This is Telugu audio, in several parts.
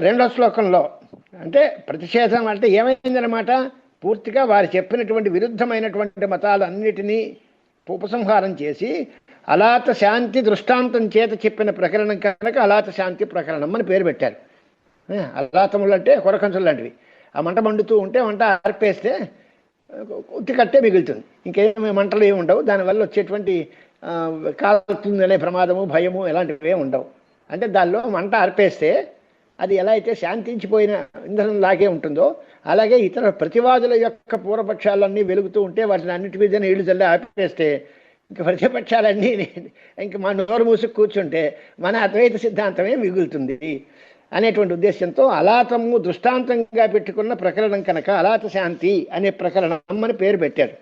రెండో శ్లోకంలో అంటే ప్రతిషేధం అంటే ఏమైందనమాట, పూర్తిగా వారు చెప్పినటువంటి విరుద్ధమైనటువంటి మతాలన్నిటినీ ఉపసంహారం చేసి అలాత శాంతి దృష్టాంతం చేత చెప్పిన ప్రకరణం కనుక అలాత శాంతి ప్రకరణం అని పేరు పెట్టారు. అలాతములు అంటే కొరకంచులు లాంటివి. ఆ మంట మండుతూ ఉంటే మంట ఆర్పేస్తే ఉత్తి కట్టే మిగులుతుంది, ఇంకేమి మంటలు ఏమి ఉండవు. దానివల్ల వచ్చేటువంటి కాలుతుంది అనే ప్రమాదము భయము ఎలాంటివి ఏమి ఉండవు. అంటే దానిలో మంట ఆర్పేస్తే అది ఎలా అయితే శాంతించిపోయిన ఇంధనం లాగే ఉంటుందో అలాగే ఇతర ప్రతివాదుల యొక్క పూర్వపక్షాలన్నీ వెలుగుతూ ఉంటే వాటిని అన్నిటి మీద నీళ్లు చల్లి ఆపేస్తే ఇంక ప్రతిపక్షాలన్నీ ఇంక మా నోరు మూసుకు కూర్చుంటే మన అద్వైత సిద్ధాంతమే మిగులుతుంది అనేటువంటి ఉద్దేశంతో అలాతము దృష్టాంతంగా పెట్టుకున్న ప్రకరణం కనుక అలాత శాంతి అనే ప్రకరణం అని పేరు పెట్టారు.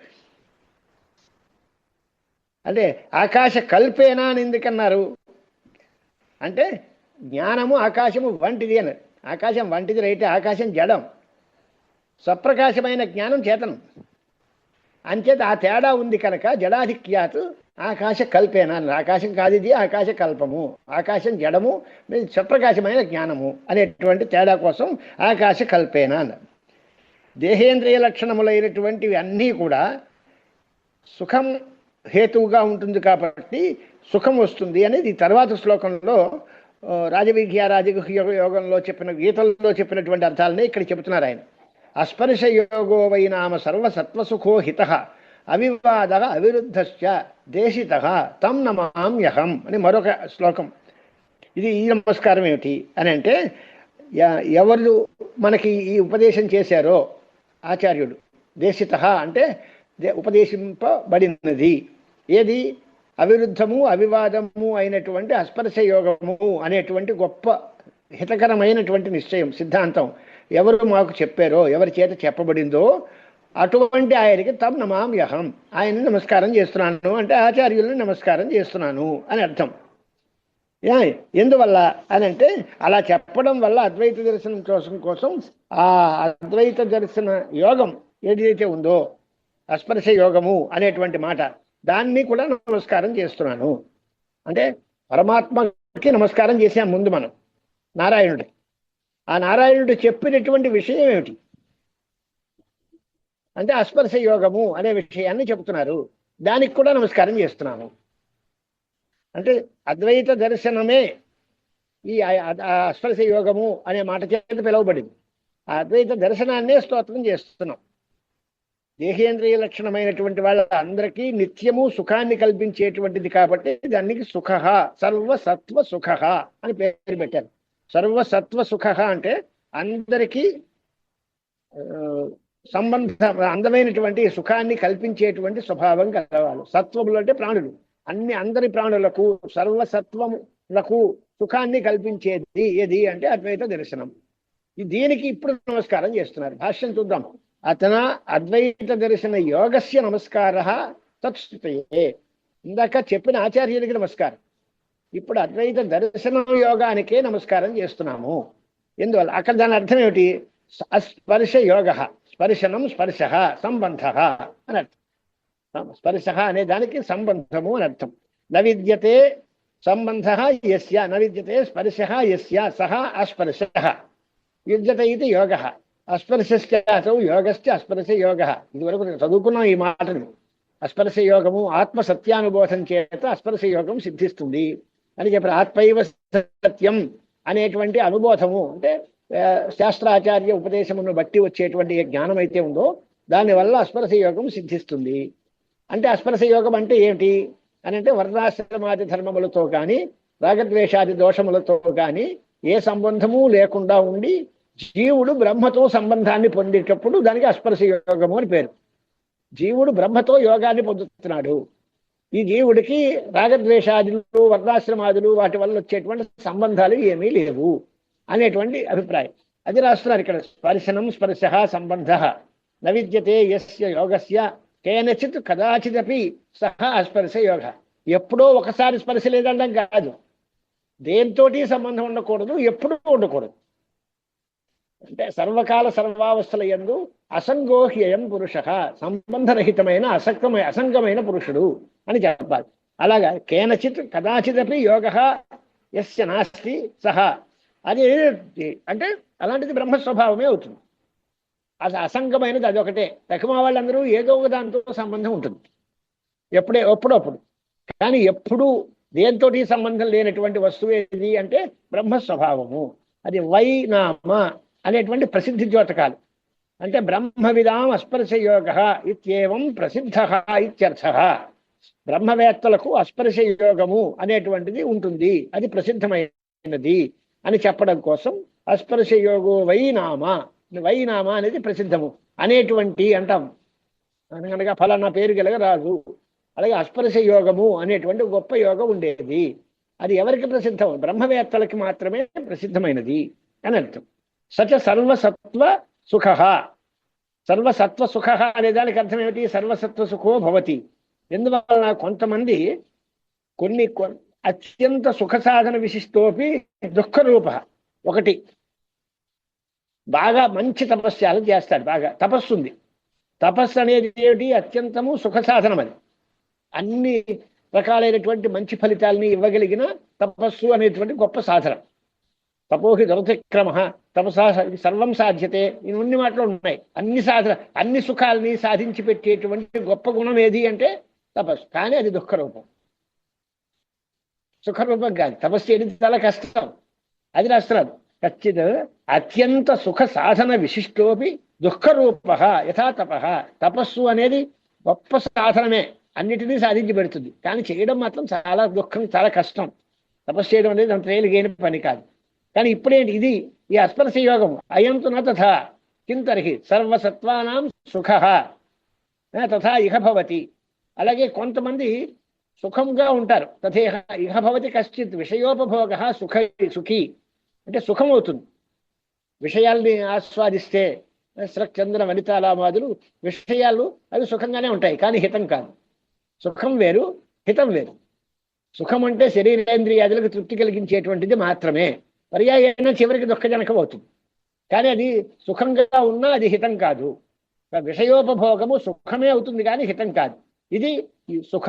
అంటే ఆకాశ కల్పేనా అని ఎందుకన్నారు అంటే జ్ఞానము ఆకాశము వంటిది అన్నారు. ఆకాశం వంటిది రైతే ఆకాశం జడం, స్వప్రకాశమైన జ్ఞానం చేతనం. అంచేత ఆ తేడా ఉంది కనుక జడాధిక్యాత్ ఆకాశ కల్పేనా అన్నారు. ఆకాశం కాదు ఇది, ఆకాశ కల్పము. ఆకాశం జడము, స్వప్రకాశమైన జ్ఞానము అనేటువంటి తేడా కోసం ఆకాశ కల్పేనా అన్నారు. దేహేంద్రియ లక్షణములైనటువంటివి అన్నీ కూడా సుఖం హేతువుగా ఉంటుంది కాబట్టి సుఖం వస్తుంది అనేది తర్వాత శ్లోకంలో రాజగుహ్య యోగంలో చెప్పిన గీతల్లో చెప్పినటువంటి అర్థాలనే ఇక్కడ చెబుతున్నారు ఆయన. అస్పర్శ యోగో వై నామ సర్వసత్వసుఖో హిత అవివాద అవిరుద్ధశ్చ దేశిత తం నమామ్యహం అని మరొక శ్లోకం. ఇది ఈ నమస్కారం ఏమిటి అని అంటే ఎవరు మనకి ఈ ఉపదేశం చేశారో ఆచార్యుడు, దేశిత అంటే ఉపదేశింపబడినది ఏది, అవిరుద్ధము అవివాదము అయినటువంటి అస్పర్శ యోగము అనేటువంటి గొప్ప హితకరమైనటువంటి నిశ్చయం సిద్ధాంతం ఎవరు మాకు చెప్పారో, ఎవరి చేత చెప్పబడిందో అటువంటి ఆయనకి తమ్ నమామ్యహం, ఆయన్ని నమస్కారం చేస్తున్నాను అంటే ఆచార్యుల్ని నమస్కారం చేస్తున్నాను అని అర్థం. ఎందువల్ల అని అంటే అలా చెప్పడం వల్ల అద్వైత దర్శనం కోసం ఆ అద్వైత దర్శన యోగం ఏదైతే ఉందో అస్పర్శ యోగము అనేటువంటి మాట దాన్ని కూడా నమస్కారం చేస్తున్నాను. అంటే పరమాత్మకి నమస్కారం చేసాం ముందు మనం నారాయణుడి. ఆ నారాయణుడు చెప్పినటువంటి విషయం ఏమిటి అంటే అస్పర్శ యోగము అనే విషయాన్ని చెబుతున్నారు, దానికి కూడా నమస్కారం చేస్తున్నాను. అంటే అద్వైత దర్శనమే ఈ అస్పర్శ యోగము అనే మాట చేత పిలువబడింది. ఆ అద్వైత దర్శనాన్నే స్తోత్రం చేస్తున్నాం. దేహేంద్రియ లక్షణమైనటువంటి వాళ్ళ అందరికీ నిత్యము సుఖాన్ని కల్పించేటువంటిది కాబట్టి దానికి సుఖ సర్వసత్వ సుఖ అని పేరు పెట్టారు. సర్వసత్వ సుఖ అంటే అందరికీ అందమైనటువంటి సుఖాన్ని కల్పించేటువంటి స్వభావం కలవాలి. సత్వములు అంటే ప్రాణులు, అందరి ప్రాణులకు సర్వసత్వములకు సుఖాన్ని కల్పించేది ఏది అంటే అద్వైత దర్శనం. దీనికి ఇప్పుడు నమస్కారం చేస్తున్నారు. భాష్యం చూద్దాం. అతన అద్వైత దర్శన యోగస్య నమస్కార తత్స్థితయే. ఇందాక చెప్పిన ఆచార్యులకి నమస్కారం, ఇప్పుడు అద్వైత దర్శన యోగానికే నమస్కారం చేస్తున్నాము. ఎందువల్ల అక్కడ దాని అర్థం ఏమిటి, స్పర్శ యోగ, స్పర్శనం స్పర్శ సంబంధ అని అర్థం. స్పర్శ అనే దానికి సంబంధము అని అర్థం. నవిద్యతే సంబంధ యస్య నవిద్యతే స్పర్శ యస్య సహ అస్పర్శ యుజ్యత ఇది యోగ. అస్పర్శశ్చాసౌ యోగశ్చ అస్పర్శ యోగ. ఇదివరకు చదువుకున్నాం ఈ మాటను. అస్పర్శ యోగము ఆత్మ సత్యానుబోధం చేత అస్పర్శ యోగం సిద్ధిస్తుంది అని చెప్పారు. ఆత్మైవ సత్యం అనేటువంటి అనుబోధము అంటే శాస్త్రాచార్య ఉపదేశమును బట్టి వచ్చేటువంటి జ్ఞానం అయితే ఉందో దానివల్ల అస్పర్శ యోగం సిద్ధిస్తుంది. అంటే అస్పర్శ యోగం అంటే ఏమిటి అని అంటే వర్ణాశ్రమాది ధర్మములతో కానీ రాగద్వేషాది దోషములతో కానీ ఏ సంబంధము లేకుండా ఉండి జీవుడు బ్రహ్మతో సంబంధాన్ని పొందేటప్పుడు దానికి అస్పర్శ యోగము అని పేరు. జీవుడు బ్రహ్మతో యోగాన్ని పొందుతున్నాడు. ఈ జీవుడికి రాగద్వేషాదులు వర్ణాశ్రమాదులు వాటి వల్ల వచ్చేటువంటి సంబంధాలు ఏమీ లేవు అనేటువంటి అభిప్రాయం. అది రాస్తున్నారు ఇక్కడ. స్పర్శనం స్పర్శ సంబంధ నవిద్యతే యస్య యోగస్య కేనచిత్ కదాచిదపి సహ అస్పర్శ యోగ. ఎప్పుడో ఒకసారి స్పర్శ లేదండం కాదు, దేంతోటి సంబంధం ఉండకూడదు, ఎప్పుడూ ఉండకూడదు. అంటే సర్వకాల సర్వావస్థల యందు అసంగోహ్యయం పురుష, సంబంధరహితమైన అసంగమైన పురుషుడు అని చెప్పాలి. అలాగా కేనచిత్ కదాచిదపి యోగ యస్య నాస్తి సహ అది అంటే అలాంటిది బ్రహ్మస్వభావమే అవుతుంది. అది అసంగమైనది అదొకటే. తక్కువ వాళ్ళందరూ ఏదో ఒక దాంతో సంబంధం ఉంటుంది ఎప్పుడప్పుడు. కానీ ఎప్పుడు దేంతోటి సంబంధం లేనటువంటి వస్తువు ఏది అంటే బ్రహ్మస్వభావము. అది వైనామ అనేటువంటి ప్రసిద్ధి ద్యోతకాలు. అంటే బ్రహ్మవిదాం అస్పర్శయోగ ఇత్యేవం ప్రసిద్ధ ఇత్యర్థ. బ్రహ్మవేత్తలకు అస్పర్శయోగము అనేటువంటిది ఉంటుంది, అది ప్రసిద్ధమైనది అని చెప్పడం కోసం అస్పర్శయోగో వైనామ, వైనామ అనేది ప్రసిద్ధము అనేటువంటి అంటాం. అనగా ఫలానా పేరు గలగ రాజు, అలాగే అస్పర్శ యోగము అనేటువంటి గొప్ప యోగం ఉండేది. అది ఎవరికి ప్రసిద్ధం? బ్రహ్మవేత్తలకి మాత్రమే ప్రసిద్ధమైనది అని అర్థం. సచ సర్వసత్వ సుఖ. సర్వసత్వ సుఖ అనే దానికి అర్థం ఏమిటి? సర్వసత్వ సుఖో భవతి. ఎందువలన కొంతమంది కొన్ని అత్యంత సుఖ సాధన విశిష్టోపి దుఃఖరూప. ఒకటి బాగా మంచి తపస్యాలు చేస్తాడు, బాగా తపస్సు ఉంది. తపస్సు అనేది ఏమిటి? అత్యంతము సుఖ సాధనం. అది అన్ని రకాలైనటువంటి మంచి ఫలితాలని ఇవ్వగలిగిన తపస్సు అనేటువంటి గొప్ప సాధనం. తపోహి దురతిక్రమ తపసా సర్వం సాధ్యతే, ఇన్ని మాటలు ఉన్నాయి. అన్ని సుఖాలని సాధించి పెట్టేటువంటి గొప్ప గుణం ఏది అంటే తపస్సు. కానీ అది దుఃఖరూపం, సుఖరూపం కాదు. తపస్సు చేయడం చాలా కష్టం, అది రాస్తున్నారు. కచ్చిత్ అత్యంత సుఖ సాధన విశిష్టోపి దుఃఖరూప యథా తప. తపస్సు అనేది గొప్ప సాధనమే, అన్నిటినీ సాధించి పెడుతుంది. కానీ చేయడం మాత్రం చాలా దుఃఖం, చాలా కష్టం. తపస్సు చేయడం అనేది అంత తేలికైన పని కాదు. కానీ ఇప్పుడేంటి? ఇది ఈ అస్పర్శ యోగం. అయంతు న తథా కింతర్హి సర్వసత్వానాం సుఖ తథా ఇహ భవతి. అలాగే కొంతమంది సుఖంగా ఉంటారు. తథేహ ఇహ భవతి కశ్చిత్ విషయోపభోగ సుఖీ. అంటే సుఖం అవుతుంది విషయాల్ని ఆస్వాదిస్తే. చంద్ర వనితాలామాదులు విషయాలు అవి సుఖంగానే ఉంటాయి, కానీ హితం కాదు. సుఖం వేరు, హితం వేరు. సుఖం అంటే శరీరేంద్రియాదులకు తృప్తి కలిగించేటువంటిది మాత్రమే. పర్యాయన చివరికి దుఃఖజనకం అవుతుంది, కానీ అది సుఖంగా ఉన్నా అది హితం కాదు. విషయోపభోగము సుఖమే అవుతుంది కానీ హితం కాదు. ఇది సుఖ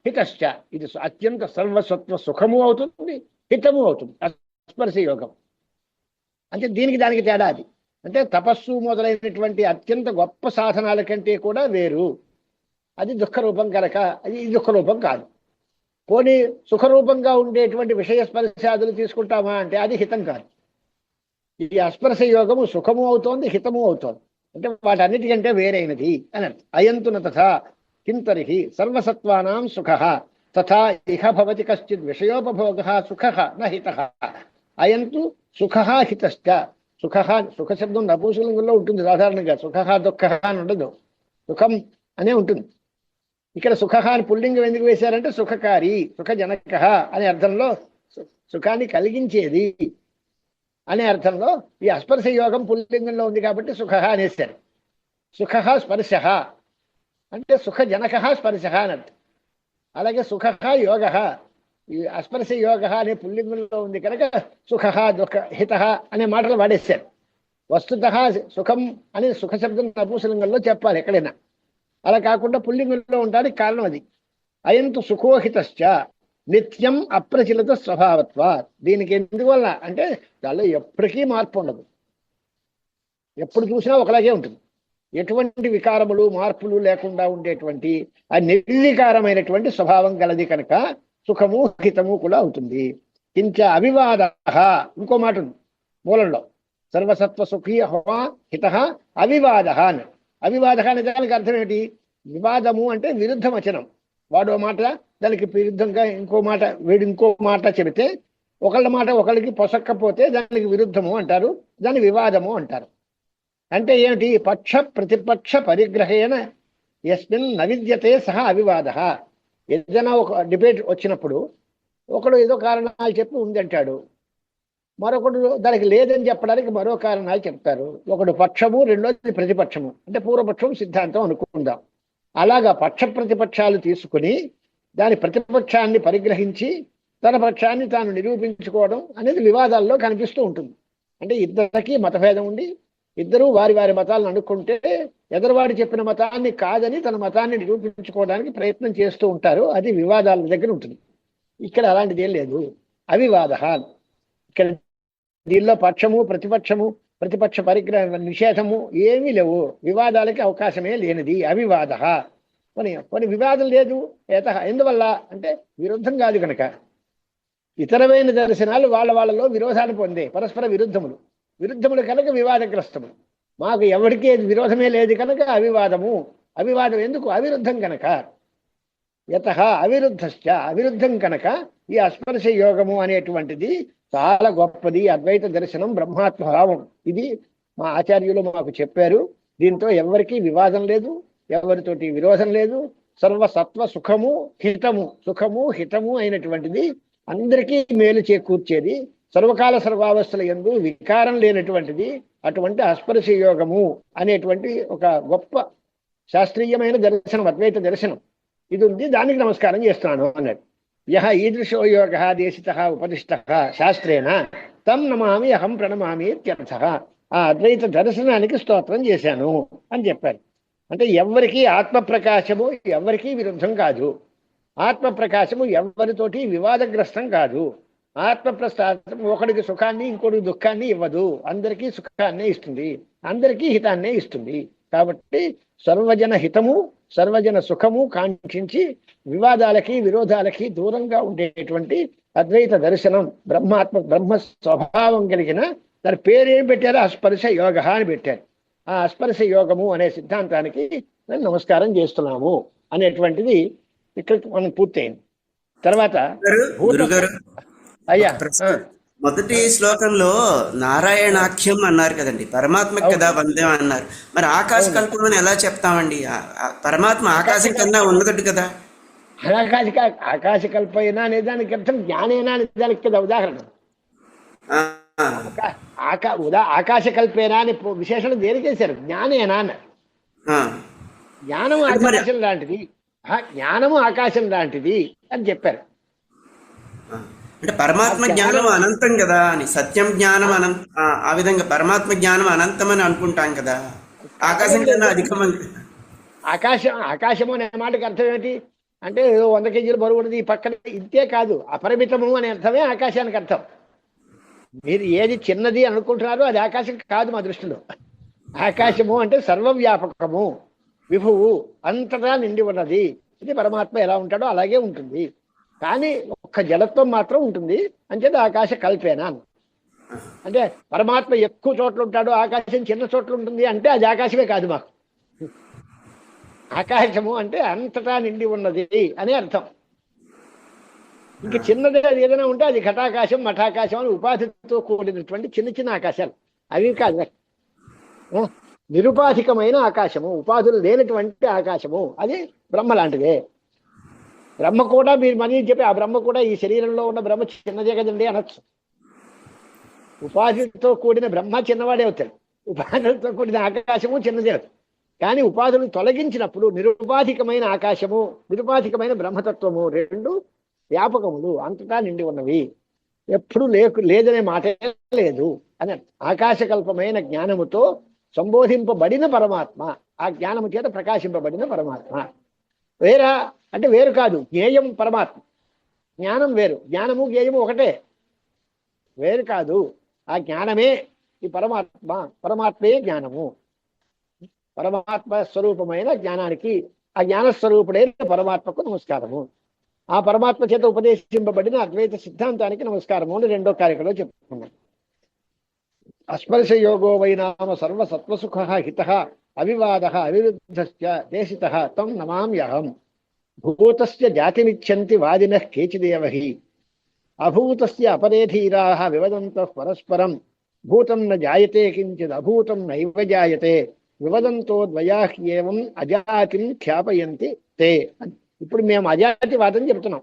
హితశ్చ. ఇది అత్యంత సర్వసత్వ సుఖము అవుతుంది, హితము అవుతుంది స్పర్శ యోగం. అంటే దీనికి దానికి తేడా అది. అంటే తపస్సు మొదలైనటువంటి అత్యంత గొప్ప సాధనాల కంటే కూడా వేరు. అది దుఃఖరూపం కనుక అది దుఃఖరూపం కాదు. పోనీ సుఖరూపంగా ఉండేటువంటి విషయ స్పర్శాదులు తీసుకుంటామా అంటే అది హితం కాదు. ఈ అస్పర్శ యోగము సుఖము అవుతోంది, హితము అవుతోంది. అంటే వాటన్నిటికంటే వేరైనది అని అర్థం. అయంతున తథా కింతర్హి సర్వసత్వానాం సుఖ తథా ఇహ భవతి కశ్చిత్ విషయోపభోగ సుఖ న హిత. అయంతు సుఖ హితశ్చ. సుఖ శబ్దం నపుంసకంలో ఉంటుంది సాధారణంగా. సుఖ దుఃఖ అని ఉండదు, సుఖం అనే ఉంటుంది. ఇక్కడ సుఖ అని పుల్లింగం ఎందుకు వేశారంటే సుఖకారి, సుఖజనక అనే అర్థంలో, సుఖాన్ని కలిగించేది అనే అర్థంలో ఈ అస్పర్శ యోగం పుల్లింగంలో ఉంది కాబట్టి సుఖ అనేసారు. సుఖ స్పర్శ అంటే సుఖజనక స్పర్శ అని అర్థం. అలాగే సుఖ యోగ, ఈ అస్పర్శ యోగ అనే పుల్లింగంలో ఉంది కనుక సుఖ దుఃఖ హిత అనే మాటలు వాడేశారు. వస్తుత సుఖం అని సుఖ శబ్దం నపుంసకంలో చెప్పాలి ఎక్కడైనా. అలా కాకుండా పుల్లింగంలో ఉండడానికి కారణం అది. అయంతు సుఖోహితశ్చ నిత్యం అప్రచలిత స్వభావత్వ. దీనికి ఎందువల్ల అంటే దానిలో ఎప్పటికీ మార్పు ఉండదు, ఎప్పుడు చూసినా ఒకలాగే ఉంటుంది. ఎటువంటి వికారములు మార్పులు లేకుండా ఉండేటువంటి ఆ నిర్వికారమైనటువంటి స్వభావం గలది కనుక సుఖము హితము కూడా అవుతుంది. కించ అవివాద, ఇంకో మాట ఉంది మూలంలో, సర్వసత్వ సుఖీ హిత అవివాద అని. అవివాద అనే దానికి అర్థం ఏంటి? వివాదము అంటే విరుద్ధ వచనం. వాడో మాట దానికి విరుద్ధంగా ఇంకో మాట, వీడు ఇంకో మాట చెబితే ఒకళ్ళ మాట ఒకళ్ళకి పొసక్కపోతే దానికి విరుద్ధము అంటారు, దాన్ని వివాదము అంటారు. అంటే ఏమిటి? పక్ష ప్రతిపక్ష పరిగ్రహేణ యస్మిన్ నవిద్యతే సహ అవివాద. ఏదైనా ఒక డిబేట్ వచ్చినప్పుడు ఒకడు ఏదో కారణాలు చెప్పి ఉంది అంటాడు, మరొకడు దానికి లేదని చెప్పడానికి మరో కారణాలు చెప్తారు. ఒకడు పక్షము, రెండోది ప్రతిపక్షము. అంటే పూర్వపక్షం సిద్ధాంతం అనుకుందాం. అలాగా పక్ష ప్రతిపక్షాలు తీసుకుని దాని ప్రతిపక్షాన్ని పరిగ్రహించి తన పక్షాన్ని తాను నిరూపించుకోవడం అనేది వివాదాల్లో కనిపిస్తూ ఉంటుంది. అంటే ఇద్దరికి మతభేదం ఉండి ఇద్దరూ వారి వారి మతాలను అనుకుంటే ఎదురువాడు చెప్పిన మతాన్ని కాదని తన మతాన్ని నిరూపించుకోవడానికి ప్రయత్నం చేస్తూ ఉంటారు. అది వివాదాల దగ్గర ఉంటుంది. ఇక్కడ అలాంటిది ఏం లేదు. అవివాద ఇక్కడ దీనిలో పక్షము ప్రతిపక్షము ప్రతిపక్ష పరిగ్రహ నిషేధము ఏమీ లేవు. వివాదాలకి అవకాశమే లేనిది అవివాద. కొన్ని వివాదం లేదు. ఎందువల్ల అంటే విరుద్ధం కాదు కనుక. ఇతరమైన దర్శనాలు వాళ్ళలో విరోధాన్ని పొందే పరస్పర విరుద్ధములు కనుక వివాదగ్రస్తములు. మాకు ఎవరికి విరోధమే లేదు కనుక అవివాదం ఎందుకు? అవిరుద్ధం కనుక. అవిరుద్ధశ్చ అవిరుద్ధం కనుక ఈ అస్పర్శ యోగము అనేటువంటిది చాలా గొప్పది. అద్వైత దర్శనం బ్రహ్మాత్మభావం. ఇది మా ఆచార్యులు మాకు చెప్పారు. దీంతో ఎవరికీ వివాదం లేదు, ఎవరితోటి విరోధం లేదు. సర్వసత్వ సుఖము హితము అయినటువంటిది, అందరికీ మేలు చేకూర్చేది, సర్వకాల సర్వావస్థల యందు వికారం లేనటువంటిది. అటువంటి అస్పర్శ యోగము అనేటువంటి ఒక గొప్ప శాస్త్రీయమైన దర్శనం, అద్వైత దర్శనం ఇది ఉంది. దానికి నమస్కారం చేస్తున్నాను అన్నాడు. యహ ఈదృశో యోగ దేశిత ఉపదిష్ట శాస్త్రేణ తం నమామి అహం ప్రణమామి ఇత్యర్థ. ఆ అద్వైత దర్శనానికి స్తోత్రం చేశాను అని చెప్పారు. అంటే ఎవరికీ ఆత్మప్రకాశము ఎవరికీ విరుద్ధం కాదు. ఆత్మప్రకాశము ఎవరితోటి వివాదగ్రస్తం కాదు. ఆత్మప్రకాశం ఒకడికి సుఖాన్ని ఇంకోటికి దుఃఖాన్ని ఇవ్వదు. అందరికీ సుఖాన్నే ఇస్తుంది, అందరికీ హితాన్నే ఇస్తుంది. కాబట్టి సర్వజన హితము సర్వజన సుఖము కాంక్షించి వివాదాలకి విరోధాలకి దూరంగా ఉండేటువంటి అద్వైత దర్శనం బ్రహ్మ స్వభావం కలిగిన, దాని పేరేం పెట్టారో అస్పర్శ యోగ అని పెట్టారు. ఆ అస్పర్శ యోగము అనే సిద్ధాంతానికి నేను నమస్కారం చేస్తున్నాము అనేటువంటిది ఇక్కడ మనం పూర్తయింది. తర్వాత అయ్యా మొదటి శ్లోకంలో నారాయణాఖ్యం అన్నారు కదండి, పరమాత్మకి కదా వందేం అన్నారు. మరి ఆకాశ కల్పం అని ఎలా చెప్తామండి? పరమాత్మ ఆకాశం కన్నా ఉన్నదట్టు కదా. ఆకాశ కల్పైనా అనే దానికి అర్థం జ్ఞానేనా అనే దానికి కదా ఉదాహరణ. ఆకాశ కల్పేనా అని విశేషణం దేనికేశారు? జ్ఞానేనా అన్నారు. జ్ఞానం ఆకాశం లాంటిది, జ్ఞానము ఆకాశం లాంటిది అని చెప్పారు. అంటే పరమాత్మ జ్ఞానం అనంతం కదా అని, సత్యం జ్ఞానం అనంత, ఆ విధంగా పరమాత్మ జ్ఞానం అనంతం అని అనుకుంటాం కదా. ఆకాశం కన్నా అధికం. ఆకాశము అనే మాటకి అర్థం ఏంటి అంటే 100 కేజీలు బరువు ఉన్నది పక్కన, ఇంతే కాదు, అపరిమితము అనే అర్థమే ఆకాశానికి అర్థం. మీరు ఏది చిన్నది అనుకుంటున్నారో అది ఆకాశం కాదు మా దృష్టిలో. ఆకాశము అంటే సర్వవ్యాపకము, విభువు, అంతటా నిండి ఉన్నది. ఇది పరమాత్మ ఎలా ఉంటాడో అలాగే ఉంటుంది. కానీ ఒక్క జడత్వం మాత్రం ఉంటుంది. అంచేత ఆకాశ కల్పేనా అంటే పరమాత్మ ఎక్కువ చోట్ల ఉంటాడు, ఆకాశం చిన్న చోట్ల ఉంటుంది అంటే అది ఆకాశమే కాదు మాకు. ఆకాశము అంటే అంతటా నిండి ఉన్నది అని అర్థం. ఇంక చిన్నది అది ఏదైనా ఉంటే అది ఘటాకాశం మఠాకాశం అని ఉపాధితో కూడినటువంటి చిన్న చిన్న ఆకాశాలు, అవి కాదు. నిరుపాధికమైన ఆకాశము, ఉపాధులు లేనటువంటి ఆకాశము, అది బ్రహ్మ లాంటిదే. బ్రహ్మ కూడా మీరు మనీ చెప్పి ఆ బ్రహ్మ కూడా ఈ శరీరంలో ఉన్న బ్రహ్మ చిన్నదే కదండి అనొచ్చు. ఉపాధితో కూడిన బ్రహ్మ చిన్నవాడే అవుతాడు, ఉపాధులతో కూడిన ఆకాశము చిన్నదే అవుతుంది. కానీ ఉపాధులు తొలగించినప్పుడు నిరుపాధికమైన ఆకాశము, నిరుపాధికమైన బ్రహ్మతత్వము రెండు వ్యాపకములు, అంతటా నిండి ఉన్నవి. ఎప్పుడు లేదనే మాటే లేదు అని. ఆకాశకల్పమైన జ్ఞానముతో సంబోధింపబడిన పరమాత్మ, ఆ జ్ఞానము చేత ప్రకాశింపబడిన పరమాత్మ. వేరా అంటే వేరు కాదు, జ్ఞేయం పరమాత్మ, జ్ఞానం వేరు. జ్ఞానము జ్ఞేయము ఒకటే, వేరు కాదు. ఆ జ్ఞానమే ఈ పరమాత్మ, పరమాత్మే జ్ఞానము. పరమాత్మ స్వరూపమైన జ్ఞానానికి, ఆ జ్ఞానస్వరూపుడైన పరమాత్మకు నమస్కారము. ఆ పరమాత్మ చేత ఉపదేశింపబడిన అద్వైత సిద్ధాంతానికి నమస్కారము అని 2వ కారికలో చెప్పుకున్నాం. అస్పర్శ యోగో వైనామ సర్వసత్వసుఖ హిత అవివాద అవిరుద్ధశ్చ దేశిత తం నమామ్యహం. భూతస్య జాతిమిచ్చంతి వాదినః కేచిదేవ హి అభూతస్య అపరే ధీరాః వివదంతః పరస్పరం భూతం న జాయతే కించిద్ అభూతం నైవ జాయతే వివదంతో ద్వయాహ్యేవం అజాతిం ఖ్యాపయంతి తే. ఇప్పుడు మేము అజాతివాదం చెప్తున్నాం.